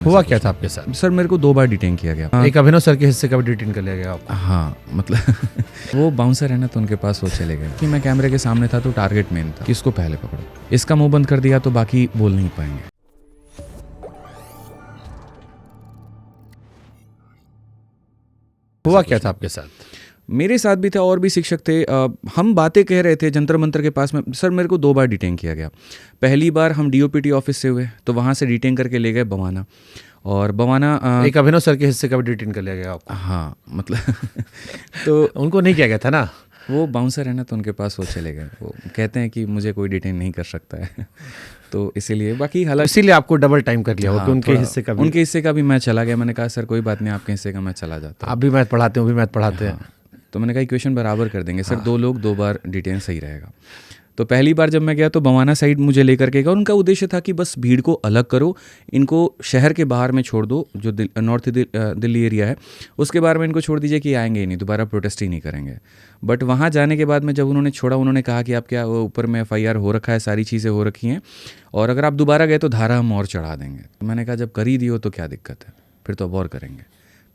हुआ क्या था आपके साथ? सर मेरे को 2 बार डिटेन किया गया। एक अभिनव सर के हिस्से का भी डिटेन कर लिया गया आपको? हाँ मतलब वो बाउंसर है ना, तो उनके पास वो चले गए कि मैं कैमरे के सामने था तो टारगेट मेन था कि इसको पहले पकड़ो। इसका मुंह बंद कर दिया तो बाकी बोल नहीं पाएंगे। हुआ क्या था आपके साथ? मेरे साथ भी था और भी शिक्षक थे। हम बातें कह रहे थे जंतर मंतर के पास में। सर मेरे को 2 बार डिटेन किया गया। पहली बार हम डीओपीटी ऑफिस से हुए तो वहाँ से डिटेन करके ले गए बवाना, और बवाना एक अभिनव सर के हिस्से का भी डिटेन कर लिया गया आपको? हाँ मतलब तो उनको नहीं किया गया था ना? वो बाउंसर है ना, तो उनके पास वो चले गए। वो कहते हैं कि मुझे कोई डिटेन नहीं कर सकता है तो इसीलिए बाकी हालांकि इसीलिए आपको डबल टाइम कर लिया। हाँ, कि उनके हिस्से का भी मैं चला गया। मैंने कहा सर कोई बात नहीं, आपके हिस्से का मैं चला जाता हूँ। आप भी मैथ पढ़ाते हैं, वो भी मैथ पढ़ाते हैं। तो मैंने कहा इक्वेशन बराबर कर देंगे सर। 2 लोग 2 बार डिटेन सही रहेगा। तो पहली बार जब मैं गया तो बवाना साइड मुझे लेकर के गया। उनका उद्देश्य था कि बस भीड़ को अलग करो, इनको शहर के बाहर में छोड़ दो, जो नॉर्थ दिल्ली एरिया है उसके बारे में इनको छोड़ दीजिए कि आएंगे ही नहीं, दोबारा प्रोटेस्ट ही नहीं करेंगे। बट वहाँ जाने के बाद में जब उन्होंने छोड़ा, उन्होंने कहा कि आप क्या ऊपर में FIR हो रखा है, सारी चीज़ें हो रखी हैं, और अगर आप दोबारा गए तो धारा हम और चढ़ा देंगे। मैंने कहा जब कर ही दियो तो क्या दिक्कत है, फिर तो अब और करेंगे।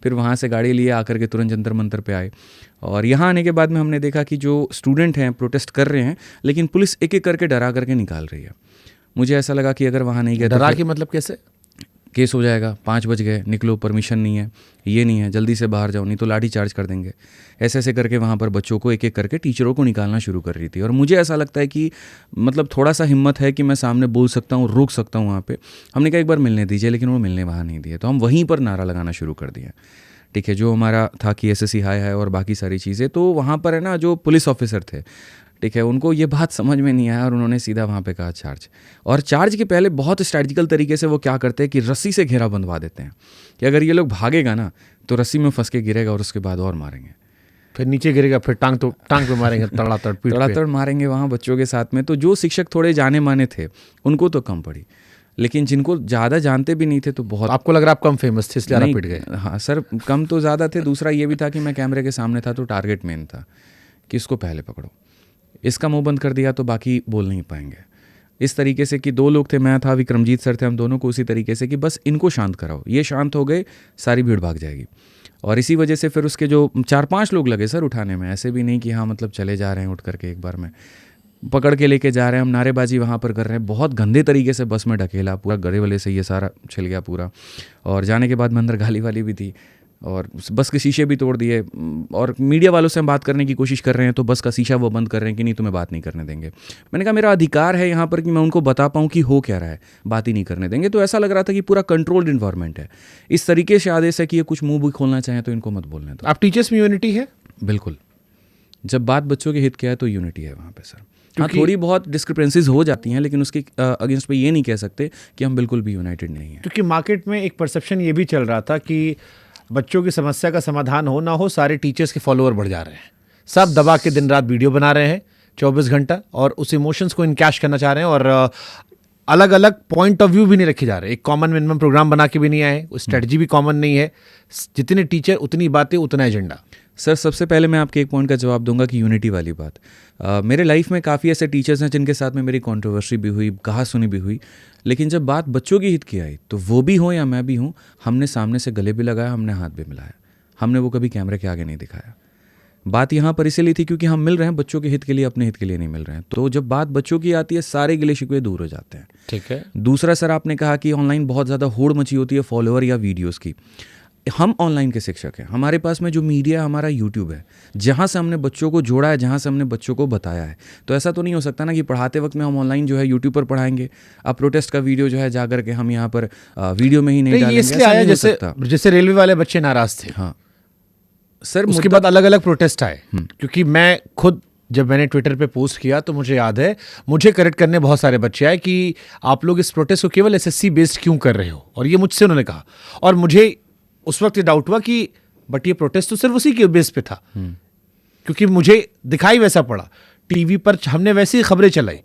फिर वहाँ से गाड़ी लिए आकर के तुरंत जंतर मंतर पे आए, और यहाँ आने के बाद में हमने देखा कि जो स्टूडेंट हैं प्रोटेस्ट कर रहे हैं, लेकिन पुलिस एक एक करके डरा करके निकाल रही है। मुझे ऐसा लगा कि अगर वहाँ नहीं गए तो डरा के मतलब कैसे? केस हो जाएगा, 5 बज गए, निकलो, परमिशन नहीं है, ये नहीं है, जल्दी से बाहर जाओ नहीं तो लाठी चार्ज कर देंगे। ऐसे ऐसे करके वहाँ पर बच्चों को एक एक करके, टीचरों को निकालना शुरू कर रही थी। और मुझे ऐसा लगता है कि मतलब थोड़ा सा हिम्मत है कि मैं सामने बोल सकता हूँ, रोक सकता हूँ वहाँ पे। हमने कहा एक बार मिलने दीजिए, लेकिन वो मिलने वहाँ नहीं दिए, तो हम वहीं पर नारा लगाना शुरू कर दिया। ठीक है, जो हमारा था कि SSC हाई है और बाकी सारी चीज़ें। तो वहाँ पर है ना जो पुलिस ऑफिसर थे, ठीक है, उनको ये बात समझ में नहीं आया और उन्होंने सीधा वहाँ पे कहा चार्ज। और चार्ज के पहले बहुत स्ट्रैटेजिकल तरीके से वो क्या करते हैं कि रस्सी से घेरा बंधवा देते हैं कि अगर ये लोग भागेगा ना तो रस्सी में फंस के गिरेगा और उसके बाद और मारेंगे, फिर नीचे गिरेगा, फिर टांग पे मारेंगे, तड़ातड़ मारेंगे वहाँ बच्चों के साथ में। तो जो शिक्षक थोड़े जाने माने थे उनको तो कम पड़ी, लेकिन जिनको ज़्यादा जानते भी नहीं थे तो बहुत। आपको लग रहा है आप कम फेमस थे इसलिए पिट गए? हाँ सर, कम तो ज़्यादा थे। दूसरा ये भी था कि मैं कैमरे के सामने था तो टारगेट मेन था कि इसको पहले पकड़ो। इसका मुंह बंद कर दिया तो बाकी बोल नहीं पाएंगे। इस तरीके से कि 2 लोग थे, मैं था, विक्रमजीत सर थे, हम दोनों को उसी तरीके से कि बस इनको शांत कराओ, ये शांत हो गए सारी भीड़ भाग जाएगी। और इसी वजह से फिर उसके जो 4-5 लोग लगे सर उठाने में, ऐसे भी नहीं कि हाँ मतलब चले जा रहे हैं उठ करके एक बार में, पकड़ के लेके जा रहे हैं। हम नारेबाजी वहाँ पर कर रहे हैं, बहुत गंदे तरीके से बस में ढकेला, पूरा गले वाले से ये सारा छिल गया पूरा। और जाने के बाद में अंदर गाली वाली भी थी और बस के शीशे भी तोड़ दिए। और मीडिया वालों से हम बात करने की कोशिश कर रहे हैं तो बस का शीशा वो बंद कर रहे हैं कि नहीं तुम्हें बात नहीं करने देंगे। मैंने कहा मेरा अधिकार है यहाँ पर कि मैं उनको बता पाऊँ कि हो क्या रहा है, बात ही नहीं करने देंगे। तो ऐसा लग रहा था कि पूरा कंट्रोल्ड इन्वायरमेंट है। इस तरीके से आदेश है कि ये कुछ मुंह भी खोलना चाहें तो इनको मत बोलने दो। आप टीचर्स में यूनिटी है? बिल्कुल, जब बात बच्चों के हित की है तो यूनिटी है वहाँ पे सर। हाँ, थोड़ी बहुत डिस्क्रिपेंसीज हो जाती हैं, लेकिन उसके अगेंस्ट पे ये नहीं कह सकते कि हम बिल्कुल भी यूनाइटेड नहीं हैं। क्योंकि मार्केट में एक परसेप्शन ये भी चल रहा था कि बच्चों की समस्या का समाधान हो ना हो, सारे टीचर्स के फॉलोअर बढ़ जा रहे हैं, सब दबा के दिन रात वीडियो बना रहे हैं 24 घंटा, और उस इमोशंस को इनकैश करना चाह रहे हैं, और अलग अलग पॉइंट ऑफ व्यू भी नहीं रखे जा रहे। एक कॉमन मिनिमम प्रोग्राम बना के भी नहीं आए, स्ट्रेटजी भी कॉमन नहीं है। जितने टीचर उतनी बातें उतना एजेंडा। सर सबसे पहले मैं आपके एक पॉइंट का जवाब दूंगा कि यूनिटी वाली बात। मेरे लाइफ में काफ़ी ऐसे टीचर्स हैं जिनके साथ में मेरी कंट्रोवर्सी भी हुई, कहा सुनी भी हुई, लेकिन जब बात बच्चों की हित की आई तो वो भी हों या मैं भी हूँ, हमने सामने से गले भी लगाया, हमने हाथ भी मिलाया, हमने वो कभी कैमरे के आगे नहीं दिखाया। बात यहाँ पर इसीलिए थी क्योंकि हम मिल रहे हैं बच्चों के हित के लिए, अपने हित के लिए नहीं मिल रहे हैं। तो जब बात बच्चों की आती है सारे गिले शिकवे दूर हो जाते हैं। ठीक है। दूसरा सर, आपने कहा कि ऑनलाइन बहुत ज़्यादा होड़ मची होती है फॉलोअर या वीडियोज़ की। हम ऑनलाइन के शिक्षक हैं, हमारे पास में जो मीडिया है हमारा यूट्यूब है, जहाँ से हमने बच्चों को जोड़ा है, जहाँ से हमने बच्चों को बताया है। तो ऐसा तो नहीं हो सकता ना कि पढ़ाते वक्त में हम ऑनलाइन जो है यूट्यूब पर पढ़ाएंगे, अब प्रोटेस्ट का वीडियो जो है जाकर के हम यहाँ पर वीडियो में ही नहीं डालेंगे। इसलिए आया जैसे रेलवे वाले बच्चे नाराज थे। हाँ सर, उसके बाद अलग अलग प्रोटेस्ट आए। क्योंकि मैं खुद जब मैंने ट्विटर पे पोस्ट किया तो मुझे याद है, मुझे करेक्ट करने बहुत सारे बच्चे आए कि आप लोग इस प्रोटेस्ट को केवल SSC बेस्ड क्यों कर रहे हो, और ये मुझसे उन्होंने कहा। और मुझे उस वक्त ये डाउट हुआ कि बट ये प्रोटेस्ट तो सिर्फ उसी के बेस पे था, क्योंकि मुझे दिखाई वैसा पड़ा, टीवी पर हमने वैसी खबरें चलाई।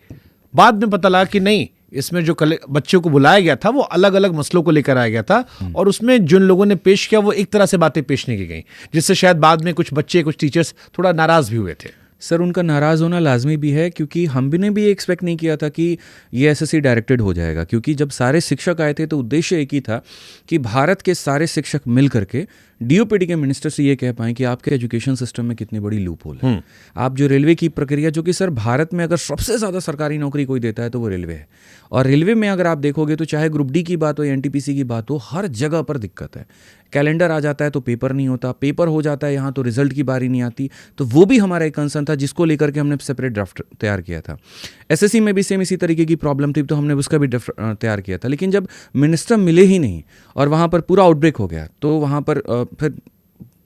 बाद में पता लगा कि नहीं, इसमें जो बच्चों को बुलाया गया था वो अलग अलग मसलों को लेकर आया गया था, और उसमें जिन लोगों ने पेश किया वो एक तरह से बातें पेश नहीं की गई, जिससे शायद बाद में कुछ बच्चे, कुछ टीचर्स थोड़ा नाराज भी हुए थे। सर उनका नाराज़ होना लाजमी भी है, क्योंकि हम भी ने भी एक्सपेक्ट नहीं किया था कि ये एसएससी डायरेक्टेड हो जाएगा, क्योंकि जब सारे शिक्षक आए थे तो उद्देश्य एक ही था कि भारत के सारे शिक्षक मिल करके डीओपीटी के मिनिस्टर से ये कह पाएं कि आपके एजुकेशन सिस्टम में कितनी बड़ी लूप होल है। आप जो रेलवे की प्रक्रिया, जो कि सर भारत में अगर सबसे ज़्यादा सरकारी नौकरी कोई देता है तो वो रेलवे है, और रेलवे में अगर आप देखोगे तो चाहे ग्रुप डी की बात हो या एनटीपीसी की बात हो, हर जगह पर दिक्कत है। कैलेंडर आ जाता है तो पेपर नहीं होता, पेपर हो जाता है यहाँ तो रिजल्ट की बारी नहीं आती। तो वो भी हमारा एक कंसर्न था जिसको लेकर के हमने सेपरेट ड्राफ्ट तैयार किया था। एसएससी में भी सेम इसी तरीके की प्रॉब्लम थी तो हमने उसका भी तैयार किया था। लेकिन जब मिनिस्टर मिले ही नहीं और वहाँ पर पूरा आउटब्रेक हो गया तो वहाँ पर फिर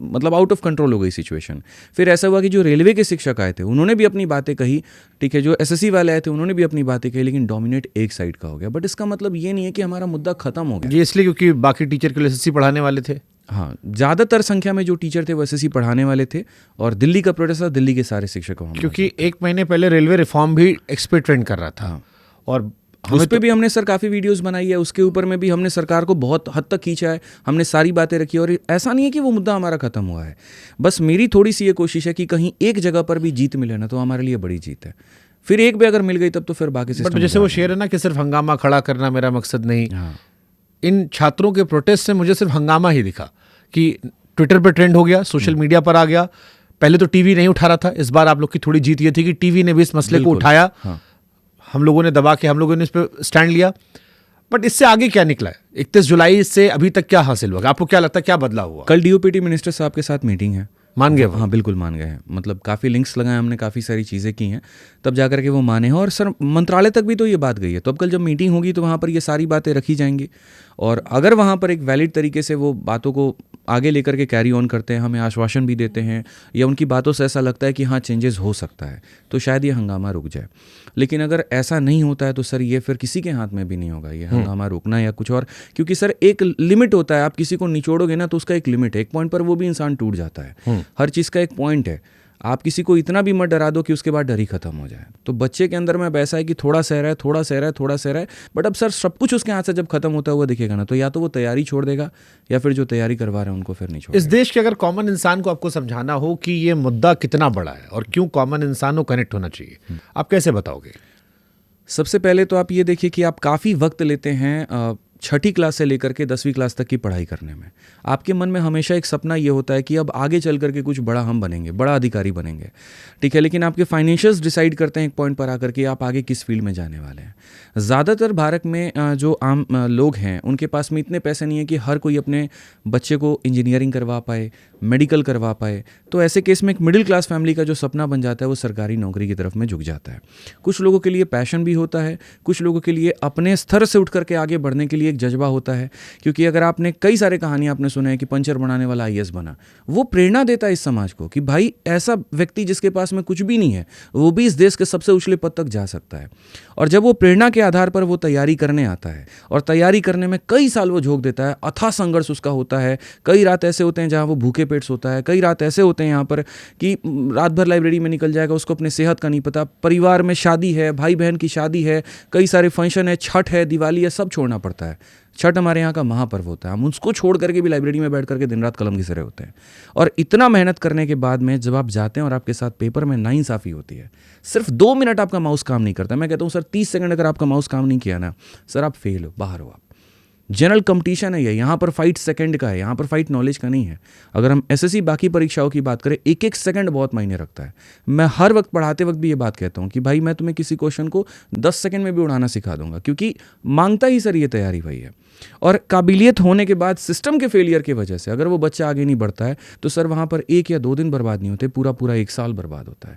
मतलब आउट ऑफ कंट्रोल हो गई सिचुएशन। फिर ऐसा हुआ कि जो रेलवे के शिक्षक आए थे उन्होंने भी अपनी बातें कही, ठीक है, जो एसएससी वाले आए थे उन्होंने भी अपनी बातें कही, लेकिन डोमिनेट एक साइड का हो गया। बट इसका मतलब ये नहीं है कि हमारा मुद्दा खत्म हो गया। ये इसलिए क्योंकि बाकी टीचर के लिए एसएससी पढ़ाने वाले थे। हाँ, ज़्यादातर संख्या में जो टीचर थे वो एसएससी पढ़ाने वाले थे, और दिल्ली का प्रोटेस्ट था, दिल्ली के सारे शिक्षकों, क्योंकि 1 महीने पहले रेलवे रिफॉर्म भी एक्सपेक्ट ट्रेंड कर रहा था। और उस पर भी हमने सर काफ़ी वीडियोस बनाई है, उसके ऊपर में भी हमने सरकार को बहुत हद तक खींचा है, हमने सारी बातें रखी। और ऐसा नहीं है कि वो मुद्दा हमारा खत्म हुआ है, बस मेरी थोड़ी सी ये कोशिश है कि कहीं एक जगह पर भी जीत मिले ना तो हमारे लिए बड़ी जीत है। फिर एक भी अगर मिल गई तब तो फिर बाकी सिस्टम। जैसे वो शेर है ना कि सिर्फ हंगामा खड़ा करना मेरा मकसद नहीं। इन छात्रों के प्रोटेस्ट से मुझे सिर्फ हंगामा ही दिखा कि ट्विटर पर ट्रेंड हो गया, सोशल मीडिया पर आ गया। पहले तो टीवी नहीं उठा रहा था, इस बार आप लोग की थोड़ी जीत ये थी कि टीवी ने भी इस मसले को उठाया। हम लोगों ने दबा के, हम लोगों ने इस पर स्टैंड लिया। बट इससे आगे क्या निकला है? 31 जुलाई से अभी तक क्या हासिल हुआ? आपको क्या लगता है क्या बदलाव हुआ? कल डीओपीटी मिनिस्टर साहब के साथ मीटिंग है। मान गए? हाँ बिल्कुल मान गए हैं। मतलब काफ़ी लिंक्स लगाए हमने, काफ़ी सारी चीज़ें की हैं, तब जाकर के वो माने हैं। और सर मंत्रालय तक भी तो ये बात गई है। तो अब कल जब मीटिंग होगी तो वहाँ पर ये सारी बातें रखी जाएंगी, और अगर वहाँ पर एक वैलिड तरीके से वो बातों को आगे लेकर के कैरी ऑन करते हैं, हमें आश्वासन भी देते हैं, या उनकी बातों से ऐसा लगता है कि हाँ चेंजेस हो सकता है, तो शायद ये हंगामा रुक जाए। लेकिन अगर ऐसा नहीं होता है तो सर ये फिर किसी के हाथ में भी नहीं होगा ये हंगामा रुकना या कुछ और, क्योंकि सर एक लिमिट होता है। आप किसी को निचोड़ोगे ना तो उसका एक लिमिट है, एक पॉइंट पर वो भी इंसान टूट जाता है। हर चीज़ का एक पॉइंट है। आप किसी को इतना भी मत डरा दो कि उसके बाद डर ही खत्म हो जाए। तो बच्चे के अंदर में अब ऐसा है कि थोड़ा सह रहा है, थोड़ा सह रहा है, थोड़ा सह रहा है, बट अब सर सब कुछ उसके हाथ से जब खत्म होता हुआ दिखेगा ना तो या तो वो तैयारी छोड़ देगा या फिर जो तैयारी करवा रहे हैं उनको फिर नहीं छोड़ेगा। इस देश के अगर कॉमन इंसान को आपको समझाना हो कि ये मुद्दा कितना बड़ा है और क्यों कॉमन इंसान को कनेक्ट होना चाहिए, आप कैसे बताओगे? सबसे पहले तो आप ये देखिए कि आप काफ़ी वक्त लेते हैं 6ठी क्लास से लेकर के 10वीं क्लास तक की पढ़ाई करने में। आपके मन में हमेशा एक सपना ये होता है कि अब आगे चल करके कुछ बड़ा हम बनेंगे, बड़ा अधिकारी बनेंगे, ठीक है। लेकिन आपके फाइनेंशियल्स डिसाइड करते हैं एक पॉइंट पर आकर के आप आगे किस फील्ड में जाने वाले हैं। ज़्यादातर भारत में जो आम लोग हैं उनके पास में इतने पैसे नहीं है कि हर कोई अपने बच्चे को इंजीनियरिंग करवा पाए, मेडिकल करवा पाए। तो ऐसे केस में एक मिडिल क्लास फैमिली का जो सपना बन जाता है वो सरकारी नौकरी की तरफ में झुक जाता है। कुछ लोगों के लिए पैशन भी होता है, कुछ लोगों के लिए अपने स्तर से उठ करके आगे बढ़ने के लिए एक जज्बा होता है। क्योंकि अगर आपने कई सारे कहानी आपने सुने हैं कि पंचर बनाने वाला आईएएस बना, वो प्रेरणा देता है इस समाज को कि भाई ऐसा व्यक्ति जिसके पास में कुछ भी नहीं है वो भी इस देश के सबसे ऊंचे पद तक जा सकता है। और जब वो प्रेरणा के आधार पर वो तैयारी करने आता है और तैयारी करने में कई साल वो झोंक देता है, अथाह संघर्ष उसका होता है। कई रात ऐसे होते हैं जहाँ वो भूखे पेट सोता है, कई रात ऐसे होते हैं यहाँ पर कि रात भर लाइब्रेरी में निकल जाएगा, उसको अपने सेहत का नहीं पता, परिवार में शादी है, भाई बहन की शादी है, कई सारे फंक्शन है, छठ है, दिवाली है, सब छोड़ना पड़ता है। छठ हमारे यहाँ का महापर्व होता है, हम उसको छोड़ करके भी लाइब्रेरी में बैठ करके दिन रात कलम घिस रहे होते हैं। और इतना मेहनत करने के बाद में जब आप जाते हैं और आपके साथ पेपर में नाइंसाफ़ी होती है, सिर्फ 2 मिनट आपका माउस काम नहीं करता, मैं कहता हूँ सर 30 सेकंड अगर आपका माउस काम नहीं किया ना सर आप फेल हो, बाहर हो आप। जनरल कंपटीशन है ये, यहाँ पर फाइट सेकंड का है, यहाँ पर फाइट नॉलेज का नहीं है। अगर हम एसएससी बाकी परीक्षाओं की बात करें, एक एक सेकंड बहुत मायने रखता है। मैं हर वक्त पढ़ाते वक्त भी ये बात कहता हूँ कि भाई मैं तुम्हें किसी क्वेश्चन को 10 सेकंड में भी उड़ाना सिखा दूंगा, क्योंकि मांगता ही सर ये तैयारी वही है। और काबिलियत होने के बाद सिस्टम के फेलियर की वजह से अगर वो बच्चा आगे नहीं बढ़ता है तो सर वहाँ पर 1 या 2 दिन बर्बाद नहीं होते, पूरा 1 साल बर्बाद होता है।